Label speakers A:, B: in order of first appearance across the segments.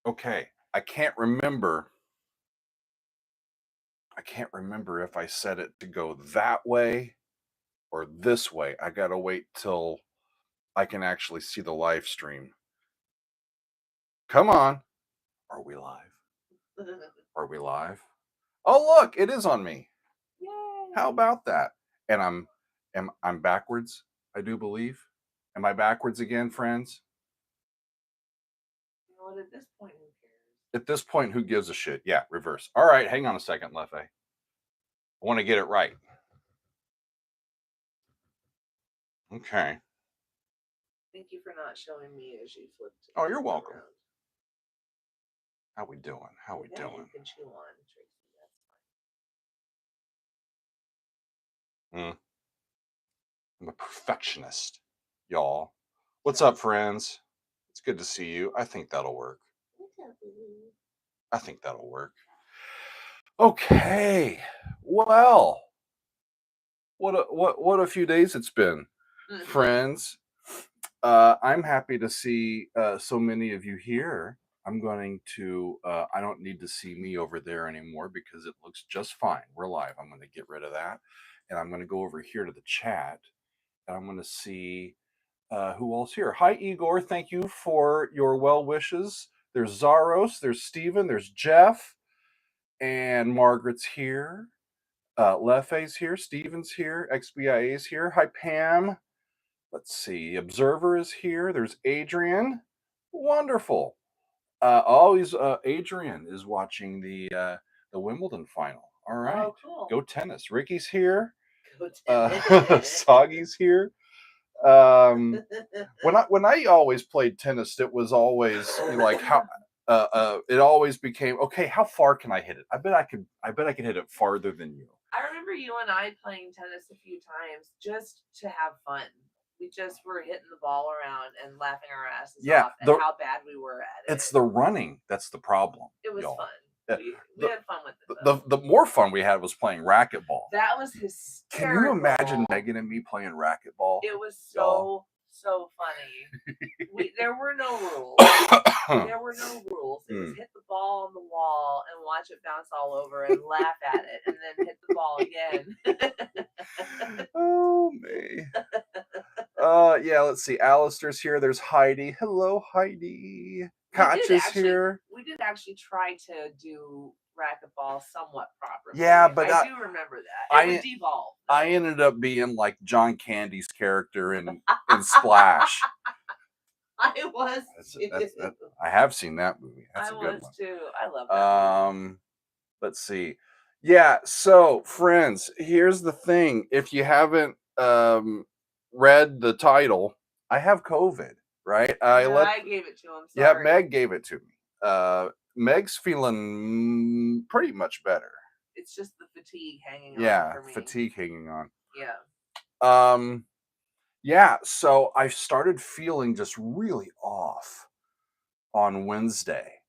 A: Okay, I can't remember if I set it to go that way or this way. I gotta wait till I can actually see the live stream. Come on. Are we live? Are we live? Oh, look, it is on me.
B: Yay.
A: How about that? And I'm backwards, I do believe. Am I backwards again, friends?
B: You know what, at this point, who cares?
A: At this point, who gives a shit? Yeah, reverse. All right, hang on a second, Lefe. I want to get it right. Okay.
B: Thank you for not showing me as you flipped.
A: Oh, you're welcome.
B: Around.
A: How we doing? How we doing?
B: You can chew on, Trixie. That's fine.
A: I'm a perfectionist, y'all. What's up, friends? It's good to see you. I think that'll work. I think that'll work. Okay. Well, what a few days it's been, friends. I'm happy to see so many of you here. I'm going to. I don't need to see me over there anymore because it looks just fine. We're live. I'm going to get rid of that, and I'm going to go over here to the chat, and I'm going to see who else here. Hi, Igor. Thank you for your well wishes. There's Zaros. There's Steven. There's Jeff, and Margaret's here. Lefe's here. Steven's here. XBIA's here. Hi, Pam. Let's see. Observer is here. There's Adrian. Wonderful. Always, Adrian is watching the Wimbledon final. All right.
B: Oh, cool.
A: Go tennis. Ricky's here.
B: Go tennis.
A: Soggy's here. When I always played tennis, it was always like how it always became okay. How far can I hit it? I bet I could hit it farther than you.
B: I remember you and I playing tennis a few times just to have fun. We just were hitting the ball around and laughing our asses off at how bad we were at it.
A: It's the running that's the problem.
B: It was fun. We had fun with it.
A: The more fun we had was playing racquetball.
B: That was hysterical.
A: Can you imagine Megan and me playing racquetball?
B: It was so funny. There were no rules. There were no rules. It was hit the ball on the wall and watch it bounce all over and laugh at it and then hit the ball again.
A: Oh, me. Yeah, let's see. Alistair's here. There's Heidi. Hello, Heidi. Katja's here.
B: We did actually try to do racquetball somewhat properly.
A: Yeah, but
B: I do remember that. It was devolved.
A: I ended up being like John Candy's character in Splash.
B: I was
A: too. I have seen that movie. That's a good one.
B: Too. I love that movie.
A: Let's see. Yeah, so friends, here's the thing. If you haven't read the title, I have COVID, right? I
B: gave it to him. Sorry.
A: Yeah, Meg gave it to me. Meg's feeling pretty much better.
B: It's just the fatigue hanging
A: on. Yeah,
B: for me.
A: fatigue hanging on.
B: Yeah.
A: Yeah, so I started feeling just really off on Wednesday,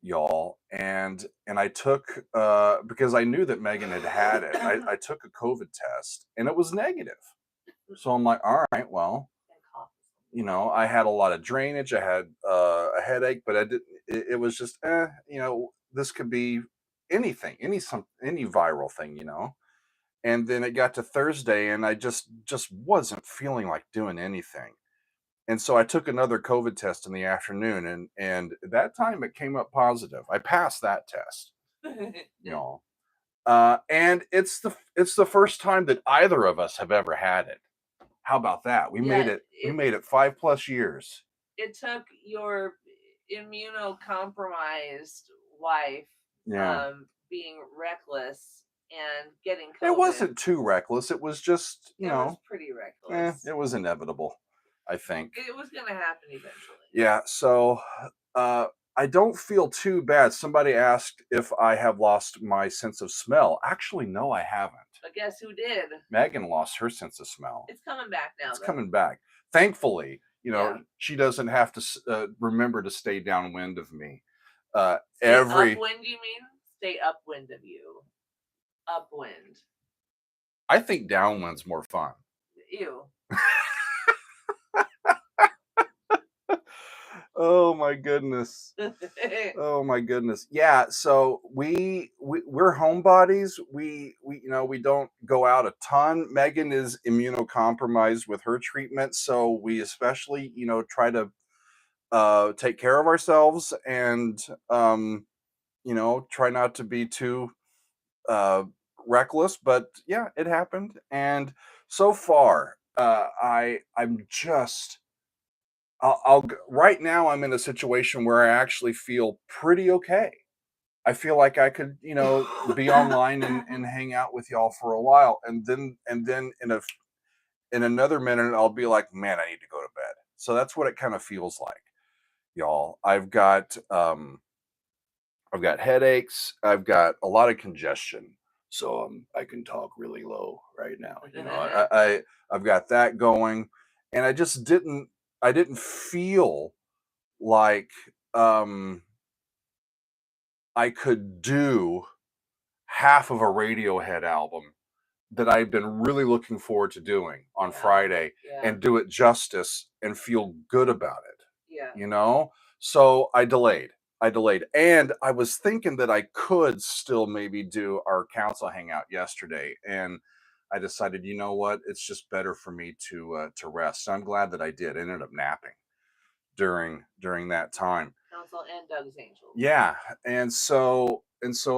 A: y'all, and I took because I knew that Megan had it. I took a COVID test and it was negative. So I'm like, all right, well, I had a lot of drainage. I had a headache, but I didn't. It was just, this could be anything, any viral thing, And then it got to Thursday, and I just wasn't feeling like doing anything. And so I took another COVID test in the afternoon, and that time it came up positive. I passed that test, and it's the first time that either of us have ever had it. How about that? We made it. We made it 5+ years.
B: It took your immunocompromised wife, being reckless and getting COVID.
A: It wasn't too reckless. It was just,
B: it was pretty reckless.
A: It was inevitable, I think.
B: It was going to happen eventually.
A: Yeah, so I don't feel too bad. Somebody asked if I have lost my sense of smell. Actually, no, I haven't.
B: But guess who did?
A: Megan lost her sense of smell.
B: It's coming back now.
A: It's coming back. Thankfully, she doesn't have to remember to stay downwind of me.
B: Upwind, you mean? Stay upwind of you. Upwind.
A: I think downwind's more fun.
B: Ew.
A: Oh my goodness. Oh my goodness. Yeah, so we're homebodies. We don't go out a ton. Megan is immunocompromised with her treatment, so we especially, try to take care of ourselves and try not to be too uh reckless, but yeah, it happened. And so far, I'm just right now I'm in a situation where I actually feel pretty okay. I feel like I could, be online and hang out with y'all for a while, and then in another minute I'll be like, man, I need to go to bed. So that's what it kind of feels like, y'all. I've got headaches. I've got a lot of congestion, so I can talk really low right now. I've got that going, and I didn't feel like I could do half of a Radiohead album that I've been really looking forward to doing on Friday
B: Yeah.
A: and do it justice and feel good about it,
B: Yeah.
A: So I delayed. And I was thinking that I could still maybe do our council hangout yesterday. And I decided, you know what? It's just better for me to rest. So I'm glad that I did. I ended up napping during that time.
B: Council and Doug's Angels.
A: Yeah, and so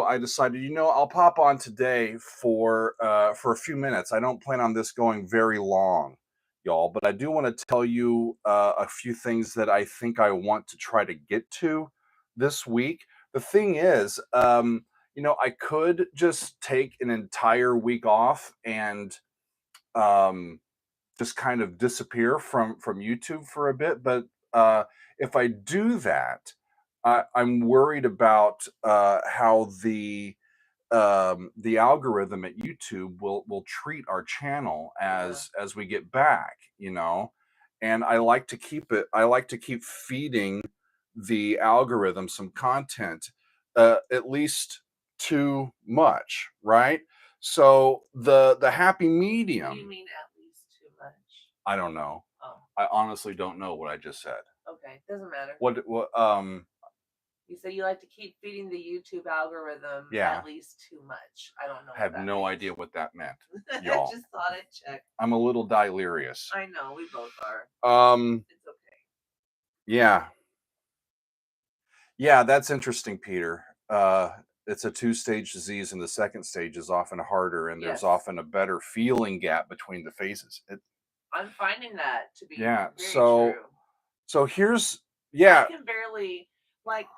A: I decided, I'll pop on today for a few minutes. I don't plan on this going very long, y'all, but I do want to tell you a few things that I think I want to try to get to this week. The thing is, I could just take an entire week off and um, just kind of disappear from YouTube for a bit. But if I do that, I'm worried about how the algorithm at YouTube will treat our channel as we get back, and I like to keep it. I like to keep feeding the algorithm some content, at least too much, right? So the happy
B: What do
A: medium.
B: you mean at least too much?
A: I don't know.
B: Oh,
A: I honestly don't know what I just said.
B: okay. Doesn't matter.
A: What
B: You say you like to keep feeding the YouTube algorithm
A: Yeah.
B: at least too much. I don't know.
A: I have
B: what that
A: no
B: means.
A: idea what that meant,
B: I
A: y'all.
B: just thought I'd check.
A: I'm a little delirious.
B: I know, we both are. It's okay.
A: Yeah. Yeah, that's interesting, Peter. It's a two-stage disease, and the second stage is often harder, and there's
B: Yes.
A: often a better feeling gap between the phases.
B: I'm finding that to be
A: Yeah,
B: very
A: so
B: true.
A: so here's
B: I can barely, like,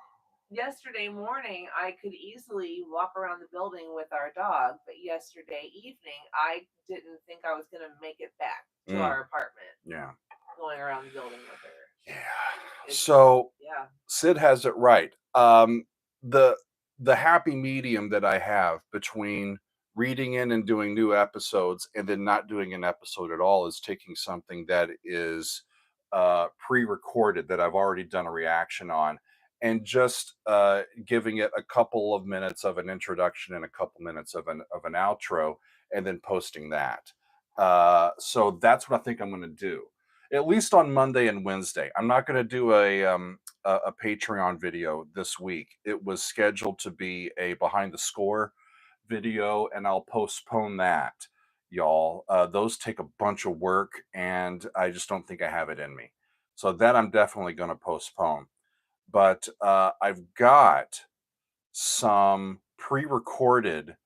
B: yesterday morning, I could easily walk around the building with our dog, but yesterday evening, I didn't think I was going to make it back to our apartment
A: yeah.
B: going around the building with her.
A: Yeah. So
B: Yeah.
A: Sid has it right. The the happy medium that I have between reading in and doing new episodes and then not doing an episode at all is taking something that is pre-recorded that I've already done a reaction on and just giving it a couple of minutes of an introduction and a couple minutes of an outro and then posting that. So that's what I think I'm going to do, at least on Monday and Wednesday. I'm not going to do a Patreon video this week. It was scheduled to be a behind the score video, and I'll postpone that, y'all. Those take a bunch of work, and I just don't think I have it in me. So that I'm definitely going to postpone. But I've got some pre-recorded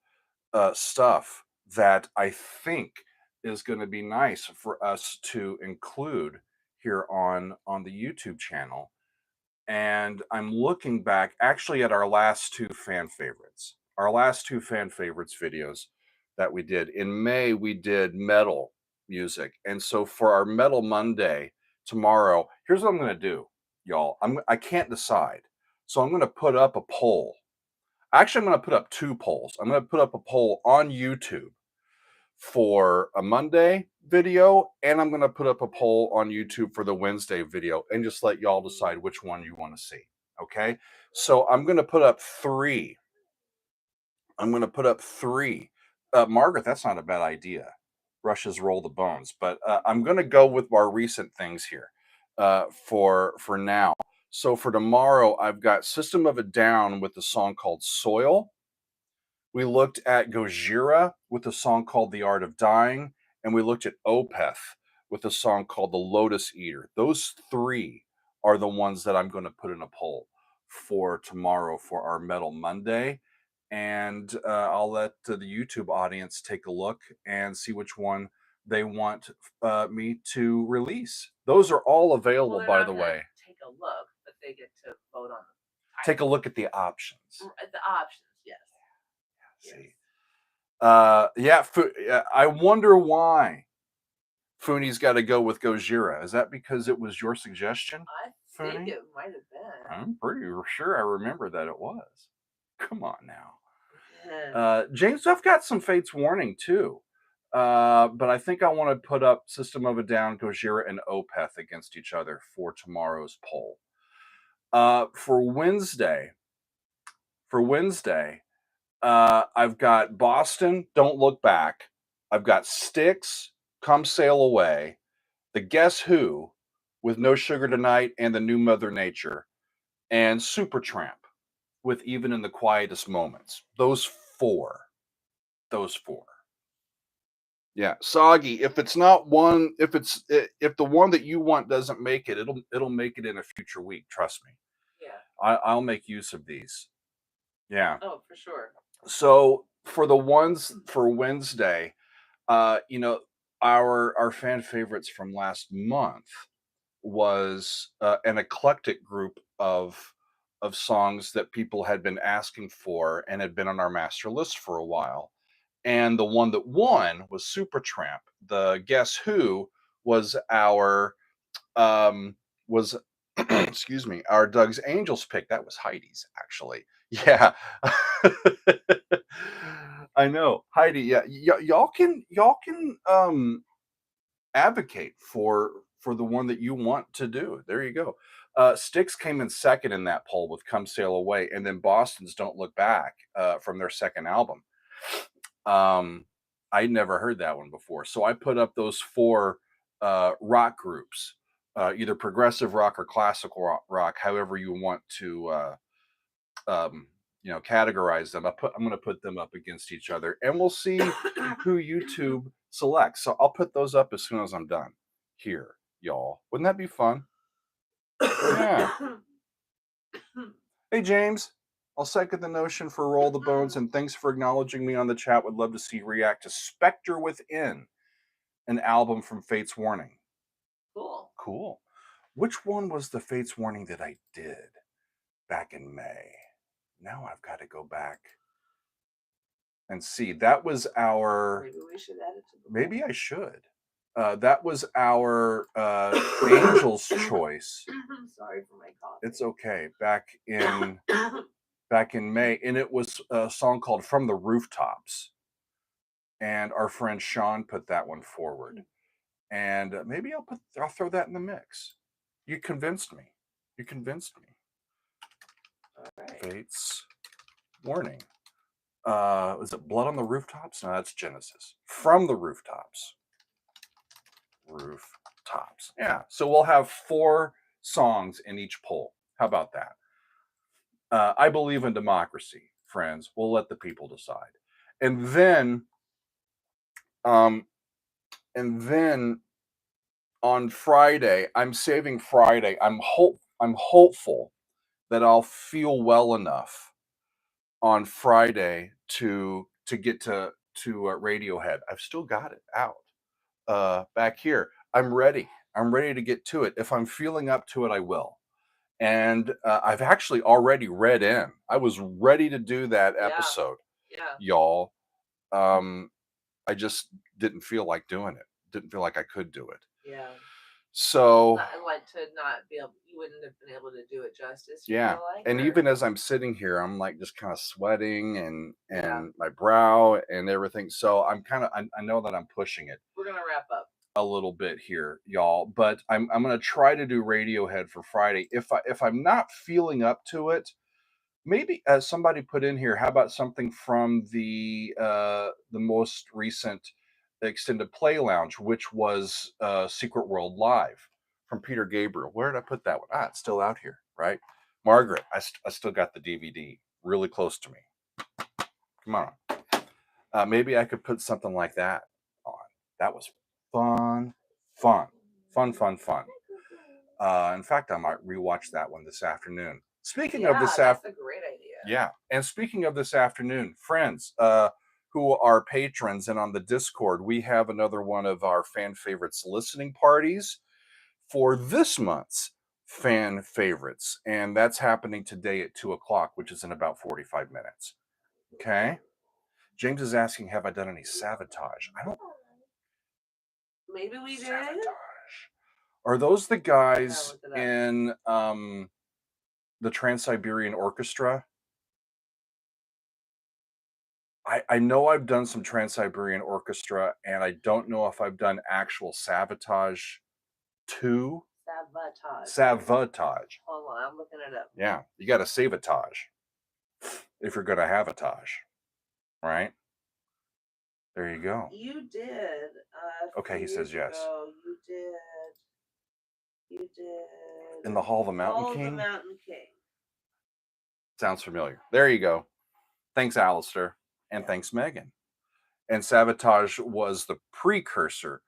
A: stuff that I think is going to be nice for us to include here on the YouTube channel. And I'm looking back actually at our last two fan favorites. Our last two fan favorites videos that we did. In May, we did metal music. And so for our Metal Monday tomorrow, here's what I'm going to do, y'all. I can't decide. So I'm going to put up a poll. Actually, I'm going to put up two polls. I'm going to put up a poll on YouTube for a Monday video, and I'm going to put up a poll on YouTube for the Wednesday video and just let y'all decide which one you want to see. Okay. So I'm going to put up three. Margaret, that's not a bad idea. Rushes roll the bones, but I'm going to go with our recent things here for now. So for tomorrow, I've got System of a Down with a song called Soil. We looked at Gojira with a song called The Art of Dying, and we looked at Opeth with a song called The Lotus Eater. Those three are the ones that I'm going to put in a poll for tomorrow for our Metal Monday. And I'll let the YouTube audience take a look and see which one they want me to release. Those are all available,
B: Well,
A: by the way.
B: take a look, but they get to vote on the
A: Take a look at the options.
B: The options, yes.
A: See. I wonder why Fooney's got to go with Gojira. Is that because it was your suggestion?
B: I think it might have been.
A: I'm pretty sure I remember that it was. Come on now. James, I've got some Fates Warning too. But I think I want to put up System of a Down, Gojira, and Opeth against each other for tomorrow's poll. For Wednesday, I've got Boston, Don't Look Back. I've got Styx, Come Sail Away. The Guess Who with No Sugar Tonight and The New Mother Nature. And Supertramp with Even in the Quietest Moments. Those four. Yeah, Soggy, if it's not one, if the one that you want doesn't make it, it'll make it in a future week, trust me.
B: Yeah.
A: I'll make use of these. Yeah.
B: Oh, for sure.
A: So for the ones for Wednesday, our fan favorites from last month was an eclectic group of songs that people had been asking for and had been on our master list for a while. And the one that won was Supertramp. The Guess Who was our excuse me, our Doug's Angels pick. That was Heidi's, actually. Yeah. I know. Heidi, yeah. Y'all can advocate for the one that you want to do. There you go. Styx came in second in that poll with Come Sail Away, and then Boston's Don't Look Back from their second album. I'd never heard that one before. So I put up those four rock groups, either progressive rock or classical rock, however you want to categorize them. I'm going to put them up against each other, and we'll see who YouTube selects. So I'll put those up as soon as I'm done here, y'all. Wouldn't that be fun? Yeah. Hey, James. I'll second the notion for Roll the Bones, and thanks for acknowledging me on the chat. Would love to see you react to Spectre Within, an album from Fates Warning. Cool. Which one was the Fates Warning that I did back in May? Now I've got to go back and see. That was our...
B: Maybe we should add it to the...
A: Maybe I should. That was our Angel's Choice.
B: Sorry for my cough.
A: It's okay. Back in May, and it was a song called From the Rooftops. And our friend Sean put that one forward. And maybe I'll throw that in the mix. You convinced me. All right. Fates Warning. Is it Blood on the Rooftops? No, that's Genesis. From the Rooftops. Yeah. So we'll have 4 songs in each poll. How about that? I believe in democracy, friends. We'll let the people decide. And then on Friday, I'm saving Friday. I'm hopeful that I'll feel well enough on Friday to get to Radiohead. I've still got it out back here. I'm ready to get to it. If I'm feeling up to it, I will. And I've actually already read in. I was ready to do that episode, y'all. I just didn't feel like doing it. Didn't feel like I could do it.
B: Yeah.
A: So
B: I like to not be able. You wouldn't have been able to do it justice.
A: Yeah. And even as I'm sitting here, I'm like just kind of sweating and my brow and everything. So I'm kind of I know that I'm pushing it.
B: We're gonna wrap up
A: a little bit here, y'all. But I'm gonna try to do Radiohead for Friday. If I'm not feeling up to it, maybe somebody put in here, how about something from the most recent extended play lounge, which was Secret World Live from Peter Gabriel. Where did I put that one? It's still out here. right? Margaret, I still got the DVD really close to me. Come on. Maybe I could put something like that on. That was fun. In fact, I might rewatch that one this afternoon. Speaking of this
B: that's a great idea.
A: yeah, and speaking of this afternoon, friends who are patrons and on the Discord, we have another one of our fan favorites listening parties for this month's fan favorites, and that's happening today at 2:00, which is in about 45 minutes. Okay. James is asking, have I done any sabotage? I don't.
B: Maybe we did.
A: Sabotage. Are those the guys in the Trans-Siberian Orchestra? I know I've done some Trans-Siberian Orchestra, and I don't know if I've done actual Sabotage 2. Sabotage.
B: Hold on, I'm looking it up.
A: Yeah, you got to sabotage if you're going to have a Taj, right? There you go.
B: You did.
A: Okay, he says yes.
B: You did. You did.
A: In the Hall of the Mountain
B: Hall
A: King?
B: of the Mountain King.
A: Sounds familiar. There you go. Thanks, Alistair. And thanks, Megan. And Sabotage was the precursor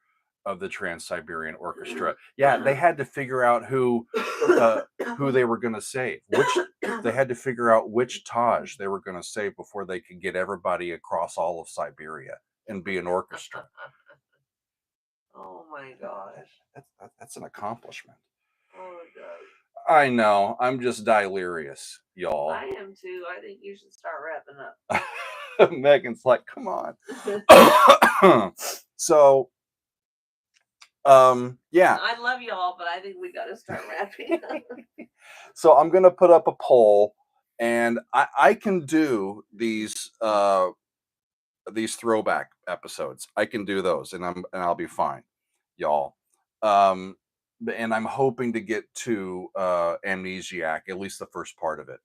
A: of the Trans-Siberian Orchestra. Yeah, they had to figure out who they were going to save. They had to figure out which Taj they were going to save before they could get everybody across all of Siberia and be an orchestra.
B: Oh my gosh.
A: That's an accomplishment.
B: Oh, God.
A: I know. I'm just delirious, y'all.
B: I am too. I think you should start wrapping up.
A: Megan's like, come on. So, yeah.
B: I love y'all, but I think we got to start wrapping up.
A: So I'm going to put up a poll, and I can do these throwback episodes. I can do those, and I'll be fine, y'all. And I'm hoping to get to Amnesiac, at least the first part of it,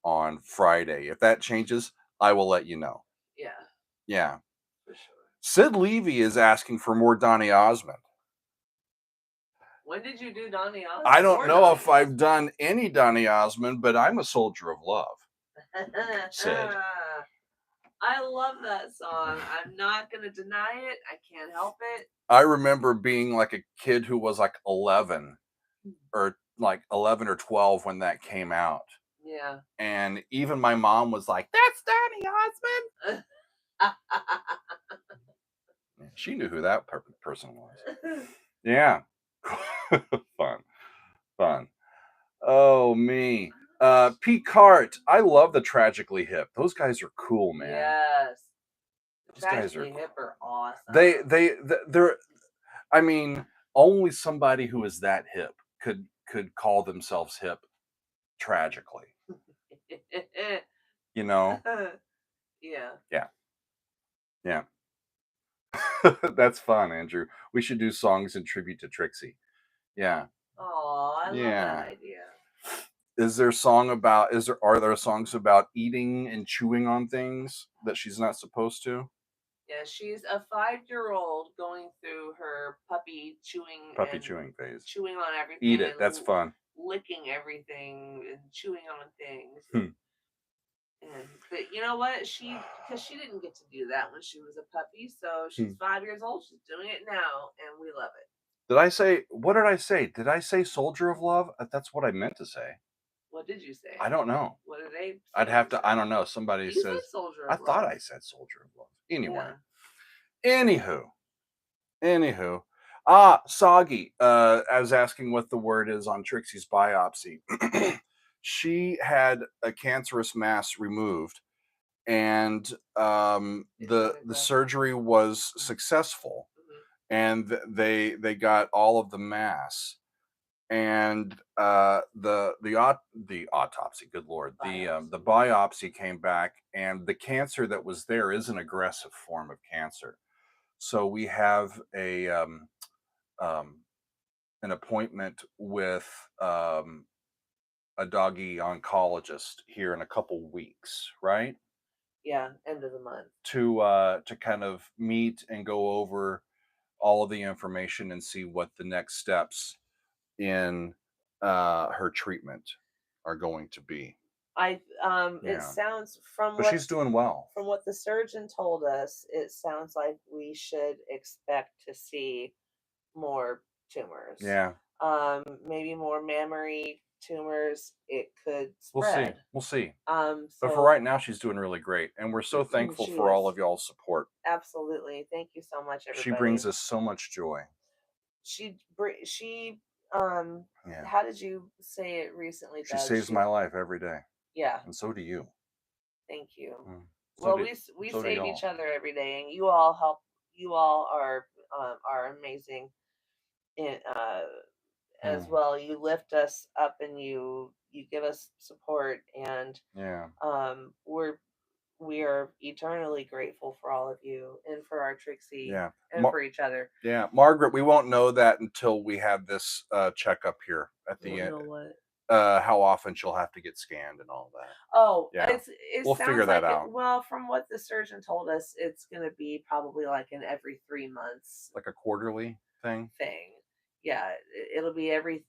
A: on Friday. If that changes, I will let you know.
B: Yeah.
A: Yeah.
B: For sure.
A: Sid Levy is asking for more Donny Osmond.
B: When did you do Donny Osmond?
A: I don't know if I've done any Donny Osmond, but I'm a soldier of love. Sid.
B: I love that song. I'm not going to deny it. I can't help it.
A: I remember being like a kid who was like 11 or 12 when that came out.
B: Yeah.
A: And even my mom was like, that's Donny Osmond. She knew who that person was. Yeah. Fun. Oh, me. Picard. I love the Tragically Hip. Those guys are cool, man.
B: Yes.
A: Those guys are
B: Hip are awesome.
A: They're. I mean, only somebody who is that hip could call themselves hip tragically. You know? Yeah. That's fun, Andrew. We should do songs in tribute to Trixie. Yeah.
B: Oh, I love that idea.
A: Are there songs about eating and chewing on things that she's not supposed to?
B: Yeah, she's a 5-year-old going through her puppy chewing
A: phase.
B: Chewing on everything.
A: Eat it. That's fun.
B: Licking everything and chewing on things. But you know what? Because she didn't get to do that when she was a puppy, so she's 5 years old. She's doing it now, and we love it.
A: What did I say? Did I say soldier of love? That's what I meant to say.
B: What did you say?
A: I don't know.
B: What did they say?
A: I'd have to. I don't know. Somebody says
B: soldier of love.
A: I thought I said soldier of love. Anyway. Yeah. Anywho. Soggy. I was asking what the word is on Trixie's biopsy. She had a cancerous mass removed, and the surgery was successful, and they got all of the mass, and the autopsy, good Lord, the biopsy came back, and the cancer that was there is an aggressive form of cancer. So we have an appointment with a doggy oncologist here in a couple weeks, right?
B: Yeah, end of the month.
A: To kind of meet and go over all of the information and see what the next steps in her treatment are going to be.
B: It
A: Yeah.
B: sounds from
A: But she's doing well.
B: From what the surgeon told us, it sounds like we should expect to see more tumors.
A: Yeah.
B: Maybe more mammary tumors. It could
A: We'll see.
B: spread.
A: We'll see.
B: So
A: But for right now, she's doing really great, and we're so thankful
B: she
A: for all
B: is.
A: of y'all's support.
B: Absolutely. Thank you so much, everybody.
A: She brings us so much joy.
B: She
A: Yeah.
B: How did you say it recently,
A: She
B: Doug?
A: saves my life every day.
B: Yeah.
A: And so do you.
B: Thank you.
A: So
B: Well, we save each other every day, and you all help. You all are amazing in as well. You lift us up, and you give us support, and
A: yeah,
B: we are eternally grateful for all of you and for our Trixie,
A: yeah,
B: and for each other.
A: Yeah, Margaret, we won't know that until we have this checkup here at the end.
B: Know what?
A: How often she'll have to get scanned and all that.
B: Oh,
A: yeah, we'll figure that out.
B: Well, from what the surgeon told us, it's going to be probably like an every 3 months,
A: like a quarterly thing.
B: Yeah, it'll be every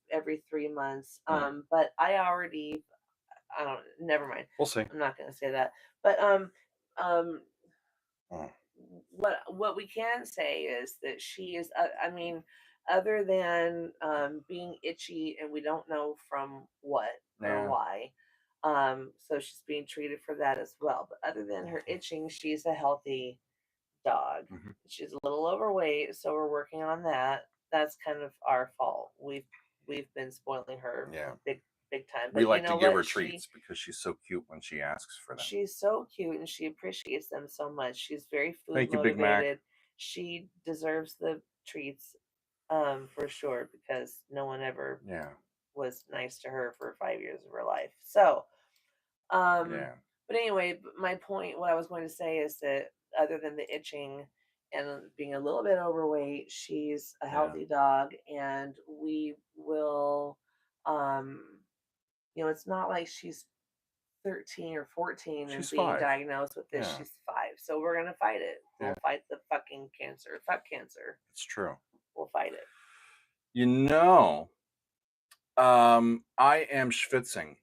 B: 3 months. But I don't. Never mind.
A: We'll see.
B: I'm not going to say that. But what we can say is that she is. I mean, other than being itchy, and we don't know from what or why. So she's being treated for that as well. But other than her itching, she's a healthy dog. She's a little overweight, so we're working on that. That's kind of our fault. We've been spoiling her big time. But
A: we like to give her treats because she's so cute when she asks for them.
B: She's so cute, and she appreciates them so much. She's very food
A: Thank you,
B: motivated.
A: Big Mac.
B: She deserves the treats for sure, because no one ever was nice to her for 5 years of her life. So but anyway, my point, what I was going to say, is that other than the itching and being a little bit overweight, she's a healthy dog, and we will it's not like she's 13 or 14 and being
A: 5.
B: diagnosed with this. She's 5. So we're going to fight it. We'll fight the fucking cancer. Fuck cancer.
A: It's true.
B: We'll fight it.
A: I am schwitzing,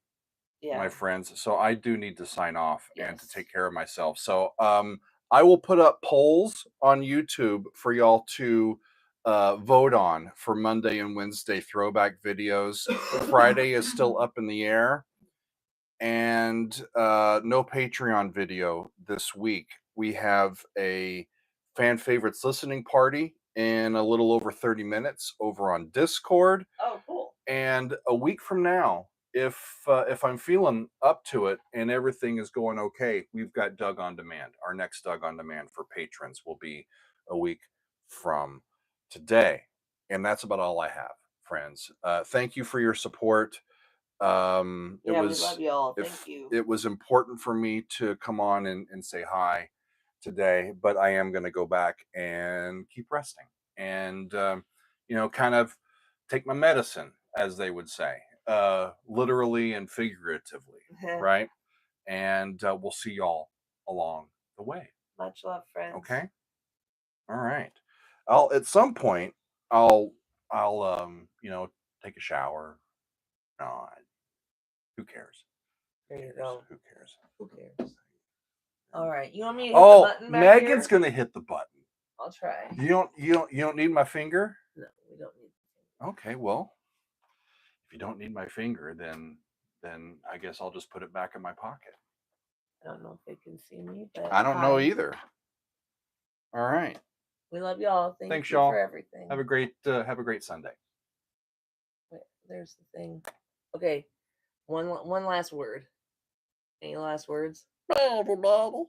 A: my friends. So I do need to sign off and to take care of myself. So I will put up polls on YouTube for y'all to vote on for Monday and Wednesday throwback videos. Friday is still up in the air. And no Patreon video this week. We have a fan favorites listening party in a little over 30 minutes over on Discord.
B: Oh, cool.
A: And a week from now, if I'm feeling up to it and everything is going okay, we've got Doug on Demand. Our next Doug on Demand for patrons will be a week from today. And that's about all I have, friends. Thank you for your support.
B: We love y'all. Thank you.
A: It was important for me to come on and say hi today, but I am going to go back and keep resting and, kind of take my medicine, as they would say, literally and figuratively, right? And we'll see y'all along the way.
B: Much love, friends.
A: Okay. All right. At some point, I'll take a shower. No, who cares?
B: There you go.
A: Who cares?
B: Who cares? All right. You want me to hit the button back
A: Megan's
B: here?
A: gonna hit the button.
B: I'll try.
A: You don't need my finger?
B: No, we don't need.
A: Okay, well, if you don't need my finger, then I guess I'll just put it back in my pocket.
B: I don't know if they can see me, but
A: I don't know either. All right.
B: We love y'all.
A: Thanks,
B: you
A: y'all.
B: for everything.
A: Have a great Sunday.
B: Wait, there's the thing. Okay. One last word. Any last words?
A: Blah, blah, blah.